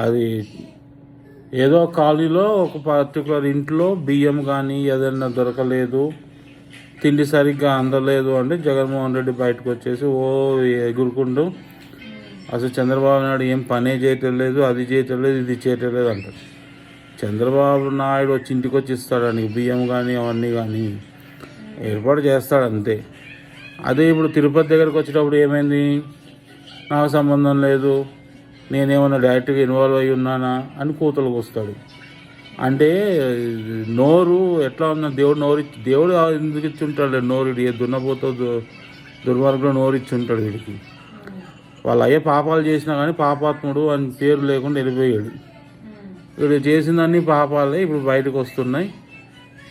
అది ఏదో కాలనీలో ఒక పర్టికులర్ ఇంట్లో బియ్యం కానీ ఏదైనా దొరకలేదు, తిండి సరిగ్గా అందలేదు అంటే జగన్మోహన్ రెడ్డి బయటకు వచ్చేసి ఎగురుకుంటూ అసలు చంద్రబాబు నాయుడు ఏం పనే చేయటం లేదు, అది చేయటం లేదు, ఇది చేయటం లేదు అంటారు. చంద్రబాబు నాయుడు వచ్చి ఇంటికి వచ్చి ఇస్తాడని బియ్యం కానీ అవన్నీ కానీ ఏర్పాటు చేస్తాడు అంతే. అదే ఇప్పుడు తిరుపతి దగ్గరకు వచ్చేటప్పుడు ఏమైంది, నాకు సంబంధం లేదు, నేనేమన్నా డైరెక్ట్గా ఇన్వాల్వ్ అయ్యి ఉన్నానా అని కూతలకు వస్తాడు. అంటే నోరు ఎట్లా ఉన్నా దేవుడు ఎందుకు ఇచ్చి ఉంటాడు నోరు, దున్నపోతో దుర్మార్గుడు నోరు ఇచ్చి ఉంటాడు వీడికి. వాళ్ళు అయ్యే పాపాలు చేసినా కానీ పాపాత్ముడు అని పేరు లేకుండా వెళ్ళిపోయాడు. వీడు చేసిందన్నీ పాపాలే ఇప్పుడు బయటకు వస్తున్నాయి.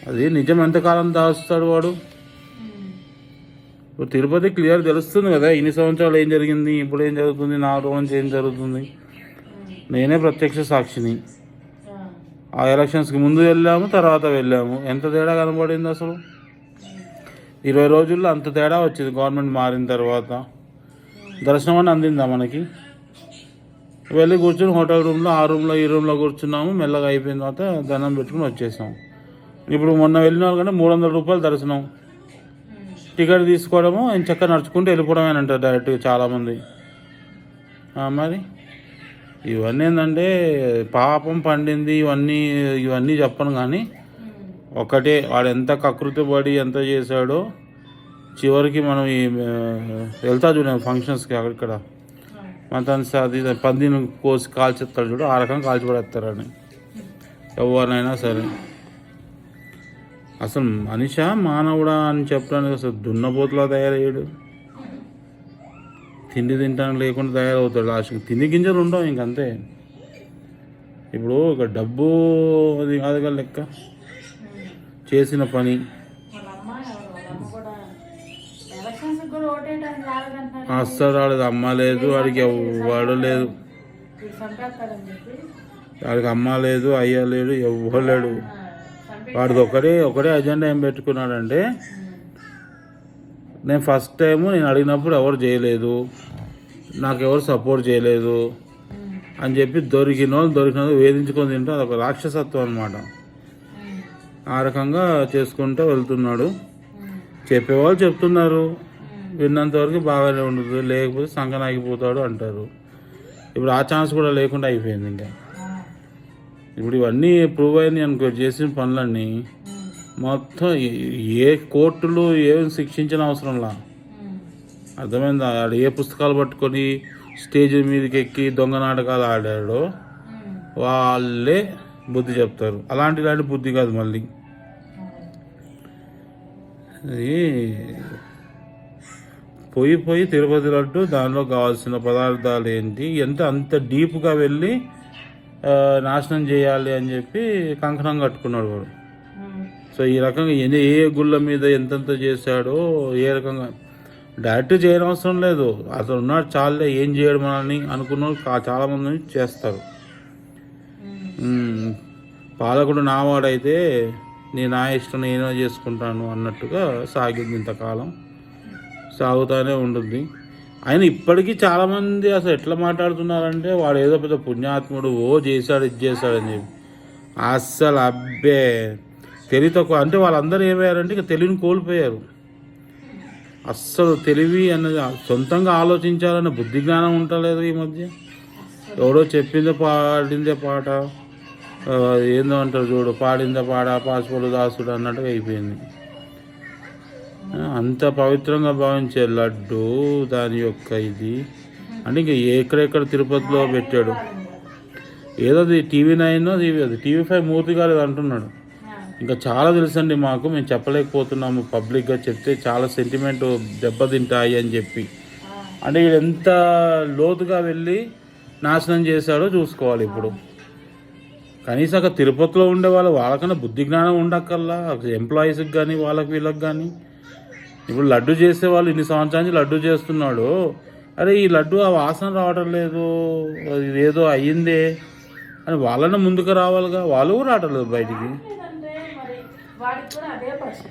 అది నిజం ఎంతకాలం దాస్తాడు వాడు. ఇప్పుడు తిరుపతి క్లియర్ తెలుస్తుంది కదా ఇన్ని సంవత్సరాలు ఏం జరిగింది, ఇప్పుడు ఏం జరుగుతుంది, 4 రోజు నుంచి ఏం జరుగుతుంది. నేనే ప్రత్యక్ష సాక్షిని. ఆ ఎలక్షన్స్కి ముందు వెళ్ళాము, తర్వాత వెళ్ళాము, ఎంత తేడా కనబడింది అసలు. 20 రోజుల్లో అంత తేడా వచ్చింది గవర్నమెంట్ మారిన తర్వాత. దర్శనం అని అందిందా మనకి? వెళ్ళి కూర్చొని హోటల్ రూమ్లో ఆ రూమ్లో ఈ రూమ్లో కూర్చున్నాము, మెల్లగా అయిపోయిన తర్వాత దండం పెట్టుకుని వచ్చేసాం. ఇప్పుడు మొన్న వెళ్ళిన వాళ్ళకంటే 300 రూపాయలు దర్శనం, టికెట్ తీసుకోవడము చక్కగా నడుచుకుంటూ వెళ్ళిపోవడమేనంటారు డైరెక్ట్గా చాలామంది. మరి ఇవన్నీ ఏంటంటే పాపం పండింది, ఇవన్నీ చెప్పను కానీ ఒకటే, వాడు ఎంత కకృతి పడి ఎంత చేశాడో చివరికి మనం వెళ్తా చూడండి ఫంక్షన్స్కి, అక్కడ మన అది పందిని కోసి కాల్చేస్తాడు చూడు, ఆ రకంగా కాల్చిపడేస్తారని ఎవరినైనా సరే. అసలు మనిషా మానవుడా అని చెప్పడానికి అసలు దున్నపోతులా తయారయ్యాడు. తిండి తింటానికి లేకుండా తయారవుతాడు లాస్ట్కి. తిండి గింజలు ఉండవు ఇంకంతే. ఇప్పుడు ఒక డబ్బు అది కాదుగా లెక్క, చేసిన పని. అస్సలు రాలేదు, అమ్మ లేదు వాడికి, వాడు లేదు వాడికి, అమ్మ లేదు, అయ్య లేడు, ఎవ్వరు లేడు. వాడిది ఒకటే అజెండా ఏం పెట్టుకున్నాడంటే, నేను ఫస్ట్ టైము నేను అడిగినప్పుడు ఎవరు చేయలేదు, నాకు ఎవరు సపోర్ట్ చేయలేదు అని చెప్పి దొరికిన వేధించుకొని తింటూ అదొక రాక్షసత్వం అనమాట. ఆ రకంగా చేసుకుంటూ వెళ్తున్నాడు. చెప్పేవాళ్ళు చెప్తున్నారు, విన్నంతవరకు బాగానే ఉండదు, లేకపోతే సంకనాగిపోతాడు అంటారు. ఇప్పుడు ఆ ఛాన్స్ కూడా లేకుండా అయిపోయింది. ఇంకా ఇప్పుడు ఇవన్నీ ప్రూవ్ అయింది అనుకో, చేసిన పనులన్నీ మొత్తం ఏ కోర్టులు ఏం శిక్షించిన అవసరంలా. అర్థమైందా? ఆడు ఏ పుస్తకాలు పట్టుకొని స్టేజ్ మీదకి ఎక్కి దొంగ నాటకాలు ఆడాడో వాళ్ళే బుద్ధి చెప్తారు. ఇలాంటి బుద్ధి కాదు మళ్ళీ. అది పోయి తిరుపతి లడ్డు, దానిలో కావాల్సిన పదార్థాలు ఏంటి, అంత డీప్గా వెళ్ళి నాశనం చేయాలి అని చెప్పి కంకణం కట్టుకున్నాడు వాడు. సో ఈ రకంగా ఏ గుళ్ళ మీద ఎంతెంత చేశాడో, ఏ రకంగా డైరెక్ట్ చేయనవసరం లేదు, అతను ఉన్నాడు చాలే ఏం చేయడం అని అనుకున్న చాలామంది చేస్తారు. పాలకుడు నావాడైతే నా ఇష్టం నేనే చేసుకుంటాను అన్నట్టుగా సాగింది ఇంతకాలం, సాగుతూనే ఉంటుంది. ఆయన ఇప్పటికీ చాలామంది అసలు ఎట్లా మాట్లాడుతున్నారంటే వాడు ఏదో పెద్ద పుణ్యాత్ముడు, చేశాడు ఇది చేశాడని చెప్పి. అస్సలు అబ్బే తెలివి తక్కువ. అంటే వాళ్ళందరూ ఏమయ్యారంటే ఇక తెలివిని కోల్పోయారు. అస్సలు తెలివి అన్నది, సొంతంగా ఆలోచించాలన్న బుద్ధి జ్ఞానం ఉండలేదు ఈ మధ్య. ఎవడో చెప్పిందే పాడిందే పాట, ఏందో అంటారు చూడు, పాడిందే పాడ పాసుపడు దాసుడు అన్నట్టుగా అయిపోయింది. అంత పవిత్రంగా భావించే లడ్డు దాని యొక్క ఇది అంటే ఇంకా ఎక్కడెక్కడ తిరుపతిలో పెట్టాడు. ఏదో అది TV9 అది TV5 మూర్తి కాలేదు అంటున్నాడు. ఇంకా చాలా తెలుసండి మాకు, మేము చెప్పలేకపోతున్నాము, పబ్లిక్గా చెప్తే చాలా సెంటిమెంట్ దెబ్బతింటాయి అని చెప్పి. అంటే వీడు ఎంత లోతుగా వెళ్ళి నాశనం చేశాడో చూసుకోవాలి. ఇప్పుడు కనీసం అక్కడ తిరుపతిలో ఉండే వాళ్ళకన్నా బుద్ధి జ్ఞానం ఉండక్కల్లా, ఎంప్లాయీస్కి కానీ వీళ్ళకి కానీ. ఇప్పుడు లడ్డు చేసే వాళ్ళు ఇన్ని సంవత్సరాల నుంచి లడ్డు చేస్తున్నాడు, అరే ఈ లడ్డు ఆ వాసన రావటం లేదు, ఇదేదో అయ్యిందే అని వాళ్ళని ముందుకు రావాలిగా, వాళ్ళు కూడా రావట్లేదు బయటికి.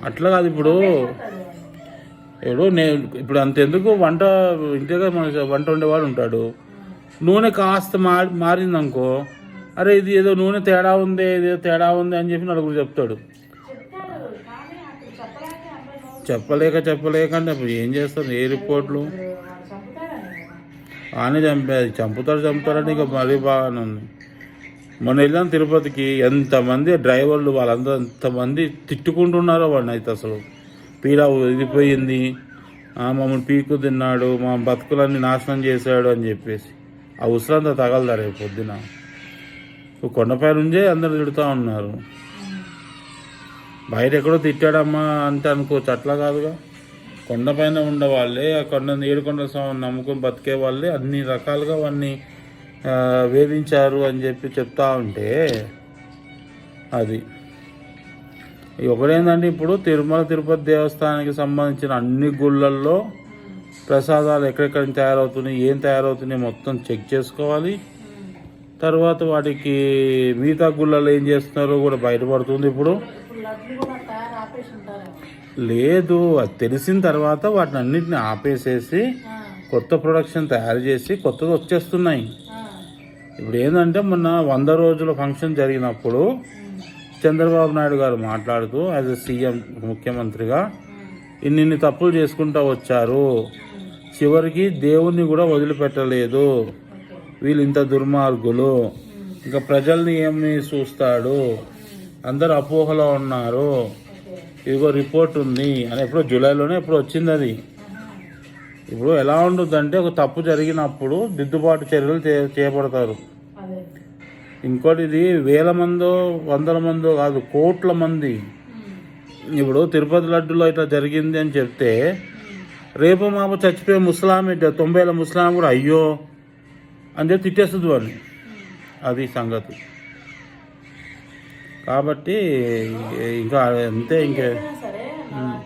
అట్లా కాదు. ఇప్పుడు ఇప్పుడు అంతెందుకు ఇంటిగా మన వంట వండేవాడు ఉంటాడు, నూనె కాస్త మారిందనుకో, అరే ఇది ఏదో నూనె తేడా ఉంది, ఇదేదో తేడా ఉంది అని చెప్పి నలుగురు చెప్తాడు. చెప్పలేక అంటే ఇప్పుడు ఏం చేస్తారు? ఏ రిపోర్ట్లు ఆనే చంపుతాడంటే ఇక మరీ బాగానే ఉంది. మొన్న వెళ్ళాను తిరుపతికి, ఎంతమంది డ్రైవర్లు వాళ్ళందరూ ఎంతమంది తిట్టుకుంటున్నారో వాడిని. అయితే అసలు పీడ ఇదిపోయింది, మమ్మల్ని పీకు తిన్నాడు, మా బతుకులన్నీ నాశనం చేశాడు అని చెప్పేసి. ఆ ఉసిరంతా తగలదా రేపు పొద్దున? కొండపై నుంచే అందరు తిడుతూ ఉన్నారు. బయట ఎక్కడో తిట్టాడమ్మా అంటే అనుకోవచ్చు, అట్లా కాదుగా. కొండపైన ఉండేవాళ్ళే, ఆ ఏడుకొండల స్వామిని నమ్ముకొని బతికే వాళ్ళే అన్ని రకాలుగా వాడిని వేధించారు అని చెప్పి చెప్తా ఉంటే అది ఒకటేందంటే, ఇప్పుడు తిరుమల తిరుపతి దేవస్థానానికి సంబంధించిన అన్ని గుళ్ళల్లో ప్రసాదాలు ఎక్కడెక్కడ తయారవుతున్నాయి, ఏం తయారవుతున్నాయి మొత్తం చెక్ చేసుకోవాలి. తర్వాత వాటికి మిగతా గుళ్ళలో ఏం చేస్తున్నారో కూడా బయటపడుతుంది. ఇప్పుడు లేదు, అది తెలిసిన తర్వాత వాటిని అన్నింటిని ఆపేసేసి కొత్త ప్రొడక్షన్ తయారు చేసి కొత్తది వచ్చేస్తున్నాయి. ఇప్పుడు ఏంటంటే, మొన్న 100 రోజుల ఫంక్షన్ జరిగినప్పుడు చంద్రబాబు నాయుడు గారు మాట్లాడుతూ యాజ్ ఎ సీఎం ముఖ్యమంత్రిగా ఇన్ని తప్పులు చేసుకుంటూ వచ్చారు, చివరికి దేవుణ్ణి కూడా వదిలిపెట్టలేదు, వీళ్ళు ఇంత దుర్మార్గులు, ఇంకా ప్రజల్ని ఏమి చూస్తాడు, అందరు అపోహలో ఉన్నారు, ఇదిగో రిపోర్ట్ ఉంది అని ఎప్పుడో జూలైలోనే ఎప్పుడు వచ్చింది అది. ఇప్పుడు ఎలా ఉంటుందంటే, ఒక తప్పు జరిగినప్పుడు దిద్దుబాటు చర్యలు చేపడతారు. ఇంకోటి, ఇది వేల మందో 100 మందో కాదు, కోట్ల మంది. ఇప్పుడు తిరుపతి లడ్డులో ఇట్లా జరిగింది అని చెప్తే రేపు మాపు చచ్చిపోయే ముస్లాం 90 ఏళ్ళ ముస్లాం కూడా అయ్యో అని చెప్పి తిట్టేస్తుంది వాళ్ళు. అది సంగతి. కాబట్టి ఇంకా అంతే.